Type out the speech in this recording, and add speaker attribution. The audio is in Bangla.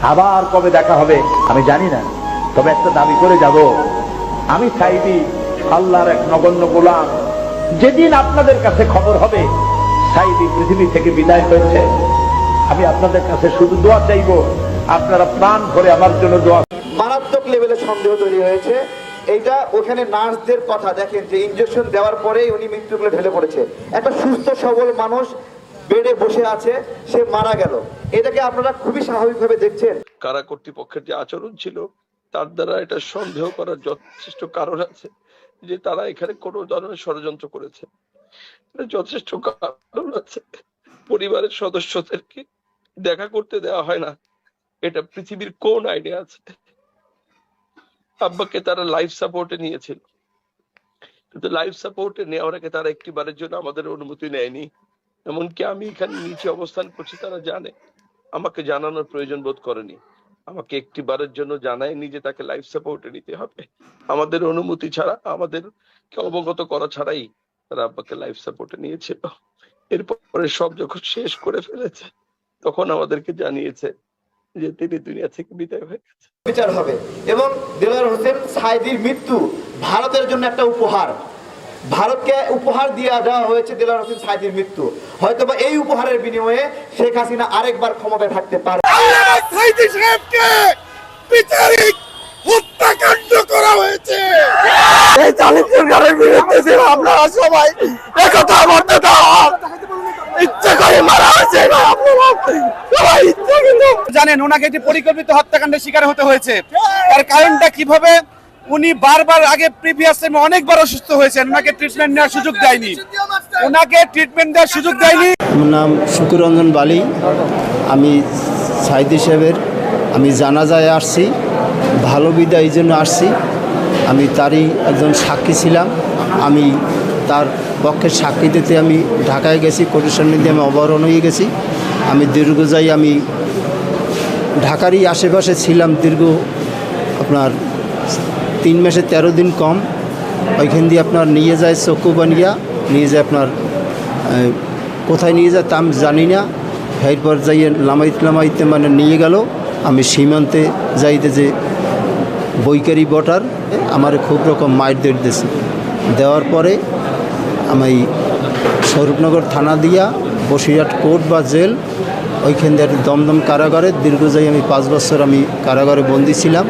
Speaker 1: আবার কবে দেখা হবে আমি জানি না, তবে একটা দাবি করে যাব, আমি সাইদি আল্লাহর এক নগণ্য গোলাম। যেদিন আপনাদের কাছে খবর হবে সাইদি পৃথিবী থেকে বিদায় হয়েছে, আমি আপনাদের কাছে শুধু দোয়া চাইবো, আপনারা প্রাণ ভরে আমার জন্য দোয়া।
Speaker 2: মারাত্মক লেভেলে সন্দেহ তৈরি হয়েছে। এইটা ওখানে নার্সদের কথা দেখেন যে ইনজেকশন দেওয়ার পরেই উনি মৃত্যুগুলো ঢেলে পড়েছে। একটা সুস্থ সবল মানুষ বেডে বসে আছে, সে মারা গেল। এটাকে আপনারা খুবই স্বাভাবিকভাবে দেখছেন।
Speaker 3: কারা কর্তৃপক্ষের যে আচরণ ছিল তার দ্বারা এটা সন্দেহ করার যথেষ্ট কারণ আছে যে তারা এখানে কোনো ধরনের ষড়যন্ত্র করেছে। যথেষ্ট কারণ আছে। পরিবারের সদস্যদেরকে দেখা করতে দেওয়া হয় না, এটা পৃথিবীর কোন আইনে আছে? আব্বাকে তারা লাইফ সাপোর্টে নিয়েছিল, কিন্তু লাইফ সাপোর্টে নেওয়ার আগে তারা একটিবারের জন্য আমাদের অনুমতি নেয়নি। এমনকি আমি এখানে নিচে অবস্থান করছি তারা জানে, আমাকে জানানোর প্রয়োজন বোধ করেনি, আমাকে একটিবারের জন্য জানায়নি যে তাকে লাইফ সাপোর্টে নিতে হবে। আমাদের অনুমতি ছাড়া, আমাদেরকে অবগত করা ছাড়াই তারা আব্বাকে লাইফ সাপোর্টে নিয়েছিল। এরপরে সব যখন শেষ করে ফেলেছে তখন আমাদেরকে জানিয়েছে যে তিনি দুনিয়া থেকে বিদায় হয়ে গেছে।
Speaker 2: বিচার হবে এবং দেলোয়ার হোসেন সাঈদীর মৃত্যু ভারতের জন্য একটা উপহার। ভারতকে উপহার দিয়ে দেওয়া হয়েছে দেলোয়ার হোসেন সাঈদীর মৃত্যু। হয়তোবা এই উপহারের বিনিময়ে শেখ হাসিনা আরেকবার ক্ষমতায় থাকতে পারে।
Speaker 4: সাঈদী সাহেবকে বিচারিক হত্যাকাণ্ড করা হয়েছে। এই জালিম সরকারের বিরুদ্ধে আপনারা সবাই একতা বদ্ধ ইচ্ছা করে মারা হয়েছে। সবাই ইচ্ছা কিন্তু জানেন ওনাকে একটি পরিকল্পিত হত্যাকাণ্ডের শিকার হতে হয়েছে। তার কারণটা কিভাবে? উনি বারবার আগে প্রিভিয়াস টাইমে অনেকবার অসুস্থ হয়েছেন, ওনাকে ট্রিটমেন্ট নেওয়ার সুযোগ দেয়নি,
Speaker 5: আমার নাম শুকুরঞ্জন বালি। আমি সাঈদী সাহেবের আমি জানাজায় আসছি, ভালো বিদায় এই জন্য আসছি। আমি তারই একজন সাক্ষী ছিলাম। আমি তার পক্ষে সাক্ষী দিতে আমি ঢাকায় গেছি, কোর্টের সামনে দিয়ে আমি অবরোহণ হয়ে গেছি। আমি দীর্ঘযায়ী আমি ঢাকারই আশেপাশে ছিলাম দীর্ঘ আপনার 3 মাসে 13 দিন কম। ওইখান দিয়ে আপনার নিয়ে যায় চকুবানিয়া, নিয়ে যায় আপনার কোথায় নিয়ে যায় তা আমি জানি না। এরপর যাইয়ে লামাইতে মানে নিয়ে গেল। আমি সীমান্তে যাইতে যে বৈকারি বটার আমার খুব রকম মাইর দিয়েছে। দেওয়ার পরে আমি স্বরূপনগর থানা দিয়া বসিরহাট কোর্ট বা জেল, ওইখান দিয়ে দমদম কারাগারে দীর্ঘ যাই আমি 5 বছর আমি কারাগারে বন্দী ছিলাম।